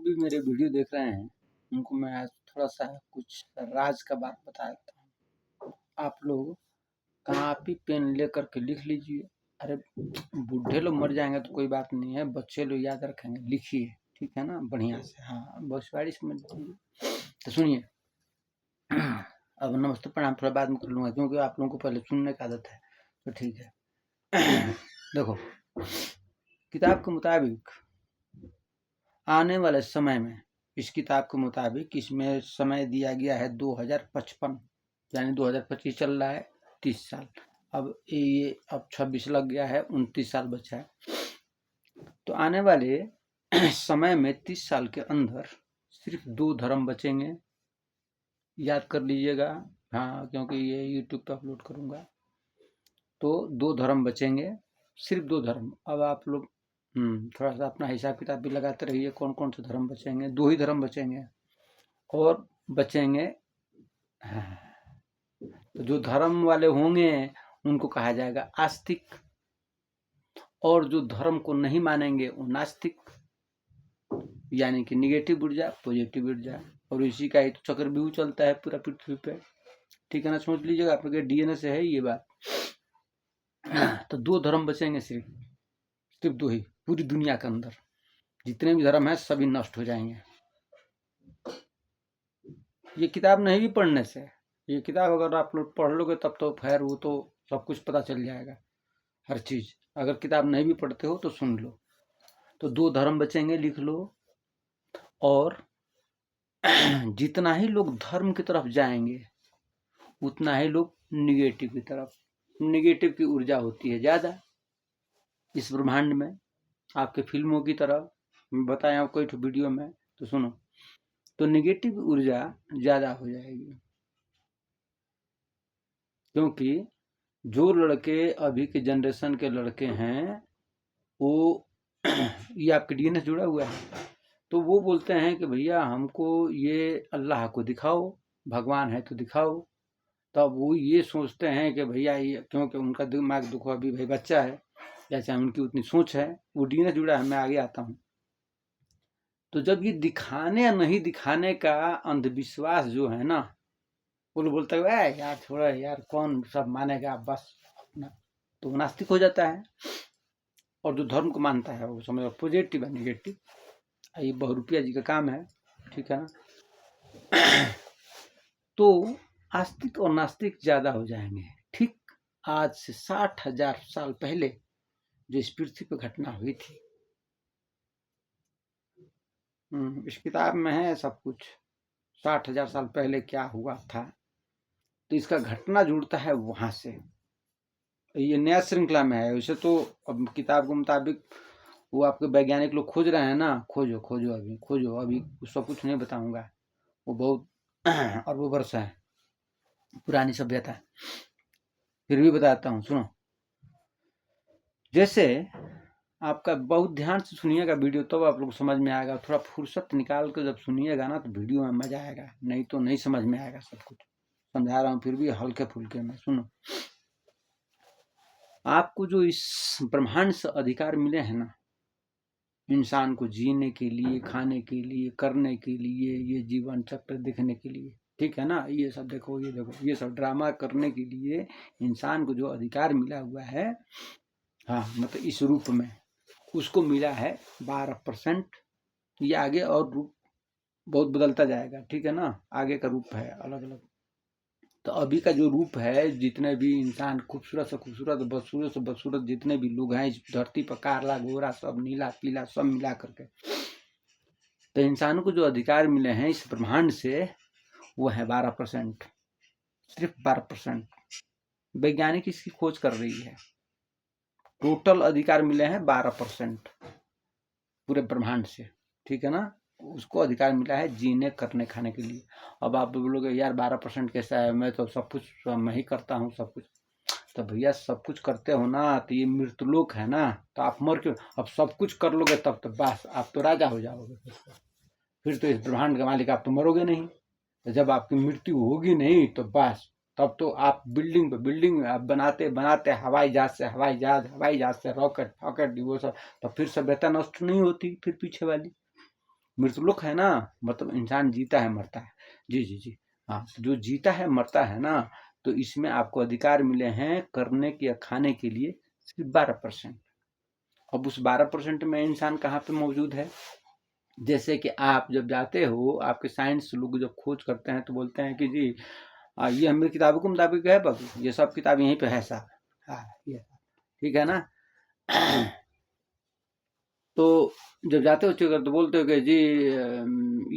भी मेरे वीडियो देख रहे हैं उनको मैं आज थोड़ा सा कुछ राज का बात बता देता हूँ। आप लोग कॉपी पेन लेकर के लिख लीजिए। अरे बूढ़े लोग मर जाएंगे तो कोई बात नहीं है, बच्चे लोग याद रखेंगे। लिखिए, ठीक है ना, बढ़िया से। हाँ, भविष्यवाणी समझ लीजिए। तो सुनिए, अब नमस्ते प्रणाम थोड़ा बाद में कर लूँगा क्योंकि आप लोगों को पहले सुनने की आदत है, तो ठीक है। देखो, किताब के मुताबिक आने वाले समय में, इस किताब के मुताबिक इसमें समय दिया गया है 2055, यानी 2025 चल रहा है, 30 साल। अब ये 26 लग गया है, 29 साल बचा है। तो आने वाले समय में 30 साल के अंदर सिर्फ 2 धर्म बचेंगे। याद कर लीजिएगा, हाँ, क्योंकि ये यूट्यूब पे अपलोड करूँगा। तो 2 धर्म बचेंगे, सिर्फ 2 धर्म। अब आप लोग थोड़ा सा अपना हिसाब किताब भी लगाते रहिए, कौन कौन से धर्म बचेंगे। 2 ही धर्म बचेंगे और बचेंगे। हाँ, तो जो धर्म वाले होंगे उनको कहा जाएगा आस्तिक, और जो धर्म को नहीं मानेंगे वो नास्तिक, यानी कि निगेटिव ऊर्जा पॉजिटिव ऊर्जा। और इसी का ही तो चक्रव्यूह चलता है पूरा पृथ्वी पे, ठीक है ना, समझ लीजिएगा। आपके डीएनए से है ये बात। तो 2 धर्म बचेंगे, सिर्फ 2 ही पूरी दुनिया के अंदर। जितने भी धर्म हैं सभी नष्ट हो जाएंगे। ये किताब नहीं भी पढ़ने से, ये किताब अगर आप लोग पढ़ लोगे तब तो खैर वो तो सब कुछ पता चल जाएगा, हर चीज। अगर किताब नहीं भी पढ़ते हो तो सुन लो। तो 2 धर्म बचेंगे, लिख लो। और जितना ही लोग धर्म की तरफ जाएंगे उतना ही लोग निगेटिव की तरफ, निगेटिव की ऊर्जा होती है ज्यादा इस ब्रह्मांड में। आपके फिल्मों की तरह बताया हूँ कोई वीडियो में, तो सुनो। तो निगेटिव ऊर्जा ज्यादा हो जाएगी, क्योंकि जो लड़के अभी के जनरेशन के लड़के हैं वो ये आपके डीएनए से जुड़ा हुआ है। तो वो बोलते हैं कि भैया हमको ये अल्लाह को दिखाओ, भगवान है तो दिखाओ। तब वो ये सोचते हैं कि भैया ये, क्योंकि उनका दिमाग देखो अभी भाई बच्चा है, या चाहे उनकी उतनी सोच है, वो डीएनए जुड़ा है। मैं आगे आता हूँ। तो जब ये दिखाने या नहीं दिखाने का अंधविश्वास जो है ना, वो लोग बोलते हैं यार छोड़ा यार, कौन सब मानेगा, बस अपना, तो वो नास्तिक हो जाता है। और जो धर्म को मानता है वो समझो पॉजिटिव है, निगेटिव। ये बहुरूपिया जी का काम है, ठीक है ना। तो आस्तिक और नास्तिक ज्यादा हो जाएंगे। ठीक आज से 60,000 साल पहले जो इस पृथ्वी पर घटना हुई थी, इस किताब में है सब कुछ। 60,000 साल पहले क्या हुआ था, तो इसका घटना जुड़ता है वहां से। ये नया श्रृंखला में है। वैसे तो अब किताब के मुताबिक वो आपके वैज्ञानिक लोग खोज रहे हैं ना, खोजो खोजो अभी खोजो, अभी सब कुछ नहीं बताऊंगा, वो बहुत अरबों वर्ष है पुरानी सभ्यता, फिर भी बताता हूँ, सुनो। जैसे आपका बहुत ध्यान से सुनिएगा वीडियो, तब आप लोग समझ में आएगा। थोड़ा फुर्सत निकाल कर जब सुनिएगा ना तो वीडियो में मजा आएगा, नहीं तो नहीं समझ में आएगा सब कुछ। समझा रहा हूँ फिर भी हल्के फुल्के में, सुनो। आपको जो इस ब्रह्मांड से अधिकार मिले हैं ना, इंसान को जीने के लिए, खाने के लिए, करने के लिए, ये जीवन चक्र देखने के लिए, ठीक है ना, ये सब देखो, ये देखो, ये सब ड्रामा करने के लिए इंसान को जो अधिकार मिला हुआ है, हाँ, मतलब इस रूप में उसको मिला है 12%। ये आगे और रूप बहुत बदलता जाएगा, ठीक है ना, आगे का रूप है अलग अलग। तो अभी का जो रूप है, जितने भी इंसान खूबसूरत से खूबसूरत, बदसूरत से बदसूरत जितने भी लोग हैं इस धरती पर, काला गोरा सब, नीला पीला सब मिला करके, तो इंसानों को जो अधिकार मिले हैं इस ब्रह्मांड से वो है 12%, सिर्फ 12%। वैज्ञानिक इसकी खोज कर रही है। टोटल अधिकार मिले हैं 12% पूरे ब्रह्मांड से, ठीक है ना। उसको अधिकार मिला है जीने, करने, खाने के लिए। अब आप बोलोगे यार 12% कैसा है, मैं तो सब कुछ मैं ही करता हूँ सब कुछ। तो भैया सब कुछ करते हो ना, तो ये मृतलोक है ना, तो आप मर क्यों, अब सब कुछ कर लोगे तब तो बस आप तो राजा हो जाओगे। फिर तो इस ब्रह्मांड के मालिक आप तो मरोगे नहीं। तो जब आपकी मृत्यु होगी नहीं तो बस तब तो आप बिल्डिंग पे बिल्डिंग आप बनाते बनाते, हवाई जहाज से हवाई जहाज, हवाई जहाज से रॉकेट फॉकेट, वो सब, तो फिर सभ्यता नष्ट नहीं होती फिर पीछे वाली। मृतलोक है ना, मतलब इंसान जीता है मरता है। जी जी जी, हाँ, जो जीता है मरता है ना, तो इसमें आपको अधिकार मिले हैं करने के या खाने के लिए सिर्फ 12%। अब उस 12% में इंसान कहाँ पे मौजूद है? जैसे कि आप जब जाते हो, आपके साइंस लोग जब खोज करते हैं तो बोलते हैं कि जी ये हमें किताबों के मुताबिक है बाबू, ये सब किताब यहीं पे है साहब। हाँ, ये ठीक है ना। तो जब जाते हो चेक तो बोलते हो कि जी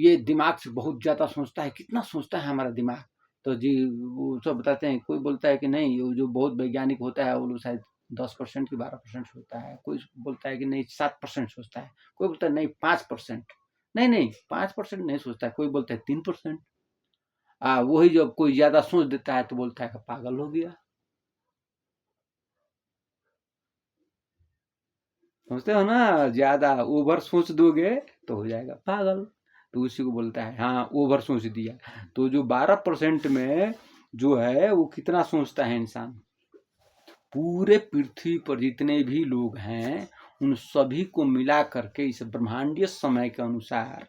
ये दिमाग से बहुत ज़्यादा सोचता है, कितना सोचता है हमारा दिमाग। तो जी वो सब बताते हैं, कोई बोलता है कि नहीं, वो जो बहुत वैज्ञानिक होता है वो लोग शायद 10% की 12% सोचता है, कोई बोलता है कि नहीं 7% सोचता है, कोई बोलता है नहीं 5%, नहीं नहीं 5% नहीं सोचता है, कोई बोलता है 3%। वही जब कोई ज़्यादा सोच देता है तो बोलता है कि पागल हो गया। समझते हो ना, ज्यादा ओवर सोच दोगे तो हो जाएगा पागल। तो उसी को बोलता है, हाँ ओवर सोच दिया। तो जो 12% में जो है वो कितना सोचता है इंसान, पूरे पृथ्वी पर जितने भी लोग हैं उन सभी को मिला करके इस ब्रह्मांडीय समय के अनुसार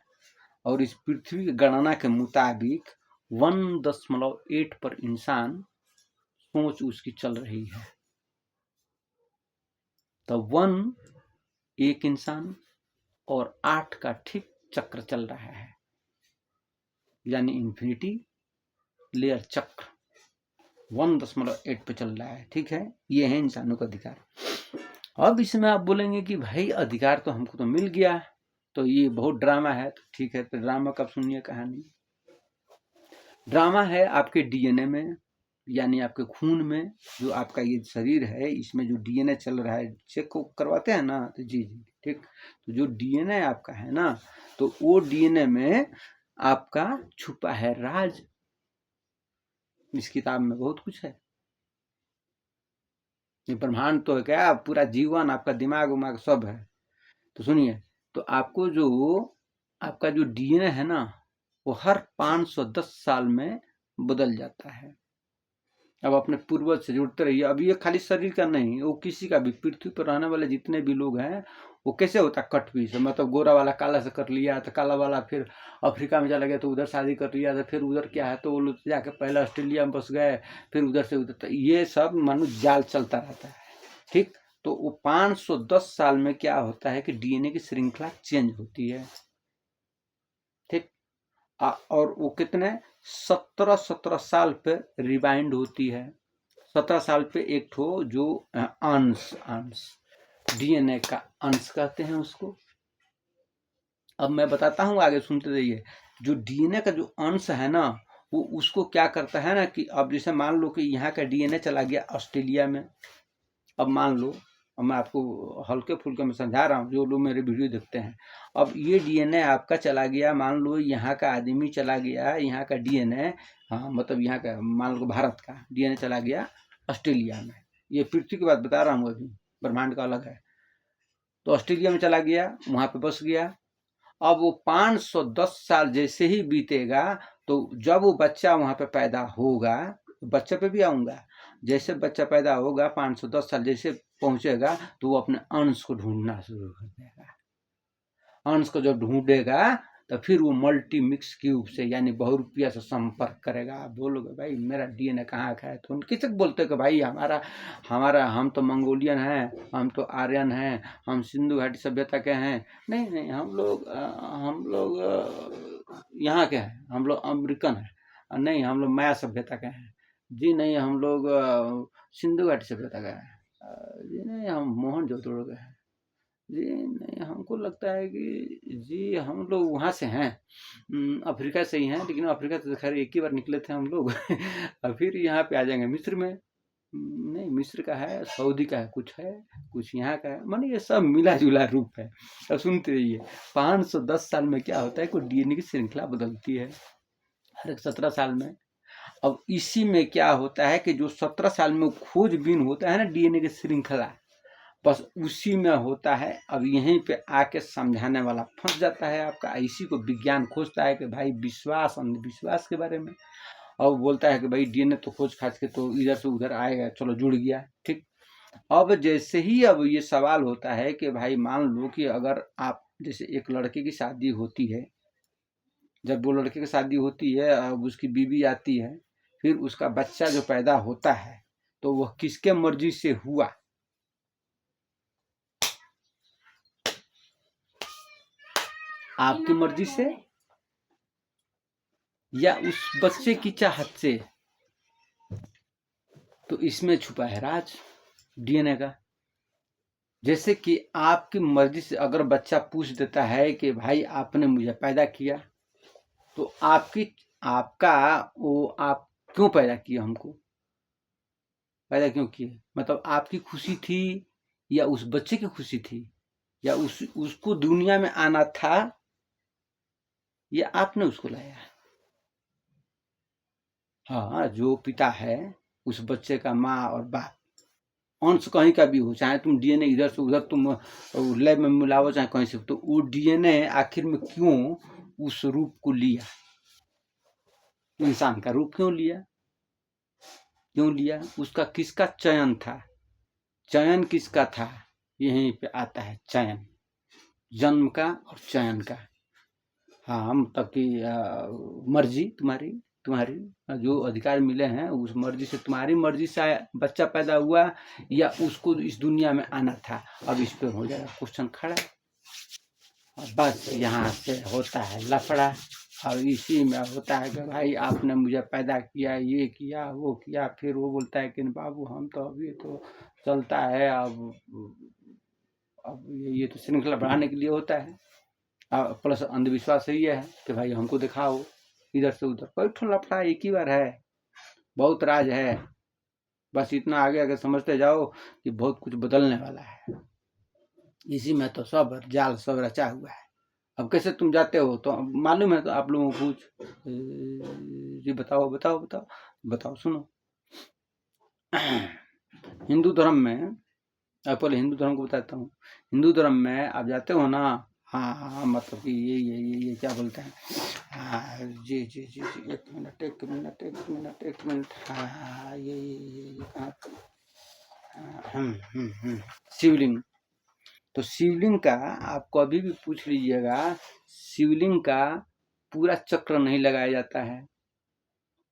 और इस पृथ्वी की गणना के मुताबिक 1.8 पर इंसान सोच उसकी चल रही है। तो 1 एक इंसान और 8 का ठीक चक्र चल रहा है, यानी इंफिनिटी लेयर चक्र 1.8 पे चल रहा है। ठीक है, ये है इंसानों का अधिकार। अब इसमें आप बोलेंगे कि भाई अधिकार तो हमको तो मिल गया, तो ये बहुत ड्रामा है। तो ठीक है, तो ड्रामा कब सुनिए कहानी। ड्रामा है आपके डीएनए में, यानी आपके खून में, जो आपका ये शरीर है इसमें जो डीएनए चल रहा है, चेक करवाते हैं ना, तो जी जी ठीक। तो जो डीएनए आपका है ना, तो वो डीएनए में आपका छुपा है राज। इस किताब में बहुत कुछ है। ये ब्रह्मांड तो है क्या, पूरा जीवन, आपका दिमाग उमाग सब है। तो सुनिए, तो आपका जो डीएनए है ना, वो हर 510 साल में बदल जाता है। अब अपने पूर्वज से जुड़ते रहिए। अब ये खाली शरीर का नहीं, वो किसी का भी, पृथ्वी पर रहने वाले जितने भी लोग हैं, वो कैसे होता है कट पीस, मतलब गोरा वाला काला से कर लिया तो काला वाला फिर अफ्रीका में चला गया तो उधर शादी कर लिया, तो फिर उधर क्या है तो वो लोग जाके पहले ऑस्ट्रेलिया में बस गए, फिर उधर से उधर, तो ये सब मानो जाल चलता रहता है। ठीक, तो वो 510 साल में क्या होता है कि डीएनए की श्रृंखला चेंज होती है। ठीक, और वो कितने 17 साल पे रिवाइंड होती है। 17 साल पे एक ठो जो अंश अंश डीएनए का अंश कहते हैं उसको। अब मैं बताता हूँ, आगे सुनते रहिए। जो डीएनए का जो अंश है ना, वो उसको क्या करता है ना कि अब जैसे मान लो कि यहाँ का डीएनए चला गया ऑस्ट्रेलिया में। अब मान लो, अब मैं आपको हल्के फुल्के में समझा रहा हूँ, जो लोग मेरे वीडियो देखते हैं। अब ये डीएनए आपका चला गया, मान लो यहाँ का आदमी चला गया, यहाँ का डीएनए, हाँ मतलब यहाँ का मान लो भारत का डीएनए चला गया ऑस्ट्रेलिया में। ये पृथ्वी की बात बता रहा हूँ, अभी ब्रह्मांड का अलग है। तो ऑस्ट्रेलिया में चला गया, वहाँ पे बस गया। अब वो 510 साल जैसे ही बीतेगा, तो जब वो बच्चा वहाँ पे पैदा होगा, बच्चे पे भी आऊँगा, जैसे बच्चा पैदा होगा 510 साल जैसे पहुँचेगा, तो वो अपने अंश को ढूंढना शुरू कर देगा। अंश को जब ढूंढेगा तो फिर वो मल्टी मिक्स क्यूब से, यानी बहुरूपिया से संपर्क करेगा। आप बोलोगे भाई मेरा डीएनए कहाँ का है, तो उन किसी बोलते कि भाई हमारा हमारा हम तो मंगोलियन हैं, हम तो आर्यन हैं, हम सिंधु घाटी सभ्यता के हैं। नहीं नहीं, हम लोग यहाँ के हैं, हम लोग अमेरिकन हैं। नहीं, हम लोग माया सभ्यता के हैं। जी नहीं, हम लोग सिंधु घाटी सभ्यता के हैं। जी नहीं, हम मोहनजोदड़ो के हैं। जी नहीं, हमको लगता है कि जी हम लोग वहाँ से हैं, अफ्रीका से ही हैं, लेकिन अफ्रीका से खैर एक ही बार निकले थे हम लोग। और फिर यहाँ पे आ जाएंगे मिस्र में। नहीं, मिस्र का है, सऊदी का है, कुछ यहाँ का है, माने ये सब मिला जुला रूप है। अब सुनते रहिए, 510 साल में क्या होता है, कोई डीएनए की श्रृंखला बदलती है हर 17 साल में। अब इसी में क्या होता है कि जो 17 साल में खोजबीन होता है ना डीएनए की श्रृंखला, बस उसी में होता है। अब यहीं पे आके समझाने वाला फंस जाता है आपका। इसी को विज्ञान खोजता है कि भाई विश्वास अंधविश्वास के बारे में, और बोलता है कि भाई डीएनए तो खोज खाज के तो इधर से उधर आएगा, चलो जुड़ गया। ठीक, अब जैसे ही अब ये सवाल होता है कि भाई मान लो कि अगर आप जैसे एक लड़के की शादी होती है, जब वो लड़के की शादी होती है, अब उसकी बीवी आती है, फिर उसका बच्चा जो पैदा होता है तो वह किसके मर्जी से हुआ? आपकी मर्जी से या उस बच्चे की चाहत से? तो इसमें छुपा है राज डीएनए का। जैसे कि आपकी मर्जी से अगर बच्चा पूछ देता है कि भाई आपने मुझे पैदा किया, तो आपका वो आप क्यों पैदा किए, हमको पैदा क्यों किए? मतलब आपकी खुशी थी या उस बच्चे की खुशी थी, या उसको दुनिया में आना था, या आपने उसको लाया? हाँ, जो पिता है उस बच्चे का, माँ और बाप, अंश कहीं का भी हो, चाहे तुम डीएनए इधर से उधर तुम लैब में मिलाओ, चाहे कहीं से, तो वो डीएनए आखिर में क्यों उस रूप को लिया? इंसान का रूप क्यों लिया? क्यों लिया? उसका किसका चयन था? चयन किसका था? यहीं पे आता है चयन, जन्म का और चयन का। हाँ, मतलब कि मर्जी, तुम्हारी जो अधिकार मिले हैं उस मर्जी से, तुम्हारी मर्जी से बच्चा पैदा हुआ या उसको इस दुनिया में आना था? अब इस पे हो जाएगा क्वेश्चन खड़ा, और बस यहाँ से होता है लफड़ा, और इसी में होता है कि भाई आपने मुझे पैदा किया, ये किया, वो किया। फिर वो बोलता है कि बाबू हम तो अभी तो चलता है, अब ये तो श्रृंखला बढ़ाने के लिए होता है। प्लस अंधविश्वास ये है कि भाई हमको दिखाओ इधर से उधर, कोई ठो लफड़ा एक ही बार है, बहुत राज है। बस इतना आगे आगे समझते जाओ कि बहुत कुछ बदलने वाला है। इसी में तो सब जाल सब रचा हुआ है। अब कैसे तुम जाते हो तो मालूम है, तो आप लोगों को कुछ जी बताओ बताओ बताओ बताओ, सुनो। हिंदू धर्म में, पहले हिंदू धर्म को बताता हूँ। हिंदू धर्म में आप जाते हो ना, हाँ हाँ, मतलब कि ये क्या बोलते हैं, हाँ जी जी जी जी, एक मिनट एक मिनट एक मिनट एक मिनट, हाँ हाँ, ये कहाँ, शिवलिंग। तो शिवलिंग का आप कभी भी पूछ लीजिएगा, शिवलिंग का पूरा चक्र नहीं लगाया जाता है,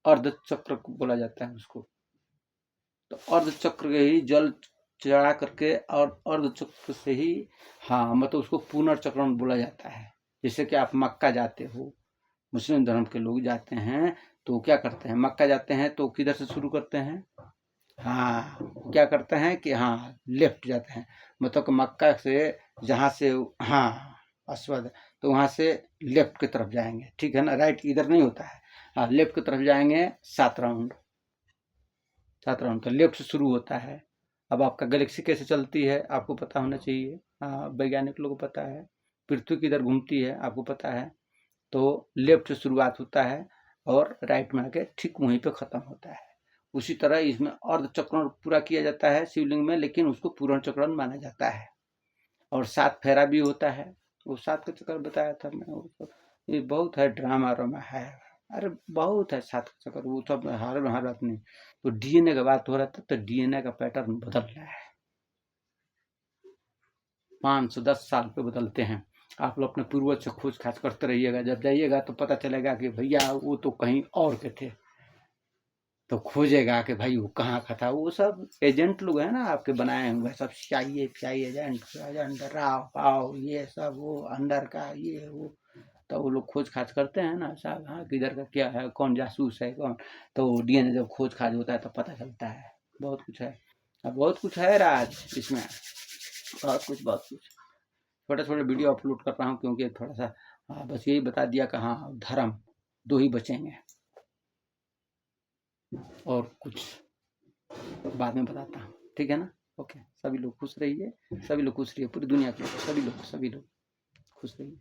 अर्ध चक्र बोला जाता है उसको। तो अर्ध चक्र के ही जल चढ़ा करके और अर्ध चक्र से ही, हाँ, मतलब उसको पुनर्चक्रण बोला जाता है। जैसे कि आप मक्का जाते हो, मुस्लिम धर्म के लोग जाते हैं तो क्या करते हैं, मक्का जाते हैं तो किधर से शुरू करते हैं? हाँ, क्या करते हैं कि हाँ लेफ्ट जाते हैं, मतलब कि मक्का से जहाँ से, हाँ अस्वद, तो वहाँ से लेफ्ट की तरफ जाएंगे, ठीक है ना, राइट इधर नहीं होता है। हाँ, लेफ्ट की तरफ जाएंगे 7 राउंड, 7 राउंड तो लेफ्ट से शुरू होता है। अब आपका गैलेक्सी कैसे चलती है आपको पता होना चाहिए, हाँ, वैज्ञानिक लोगों को पता है। पृथ्वी किधर घूमती है आपको पता है। तो लेफ्ट से शुरुआत होता है और राइट में आके ठीक वहीं पे खत्म होता है। उसी तरह इसमें अर्ध चक्रण पूरा किया जाता है शिवलिंग में, लेकिन उसको पूर्ण चक्रण माना जाता है। और 7 फेरा भी होता है, वो 7 का चक्कर बताया था मैं, वो ये बहुत है, ड्रामा रोमा है, अरे बहुत है 7 का चक्कर, वो सब हर बात नहीं। तो डीएनए का बात हो रहा था, तो डीएनए का पैटर्न बदल रहा है, 510 साल पे बदलते हैं। आप लोग अपने पूर्वज से खोज खाज करते रहिएगा, जब जाइएगा तो पता चलेगा कि भैया वो तो कहीं और के थे। तो खोजेगा कि भाई वो कहाँ का था, वो सब एजेंट लोग हैं ना आपके बनाए हुए, सब CIA एजेंट राव पाव, ये सब वो अंदर का ये वो, तो वो लोग खोज खाज करते हैं ना साहब, हाँ किधर का क्या है, कौन जासूस है कौन। तो डीएनए जब खोज खाज होता है तो पता चलता है, बहुत कुछ है। अब बहुत कुछ है राज इसमें, बहुत कुछ। छोटे छोटे वीडियो अपलोड कर रहा हूँ क्योंकि थोड़ा सा, बस यही बता दिया कि हाँ धर्म 2 ही बचेंगे, और कुछ बाद में बताता हूँ, ठीक है ना। ओके, सभी लोग खुश रहिए, सभी लोग खुश रहिए, पूरी दुनिया के लोग, सभी लोग खुश रहिए।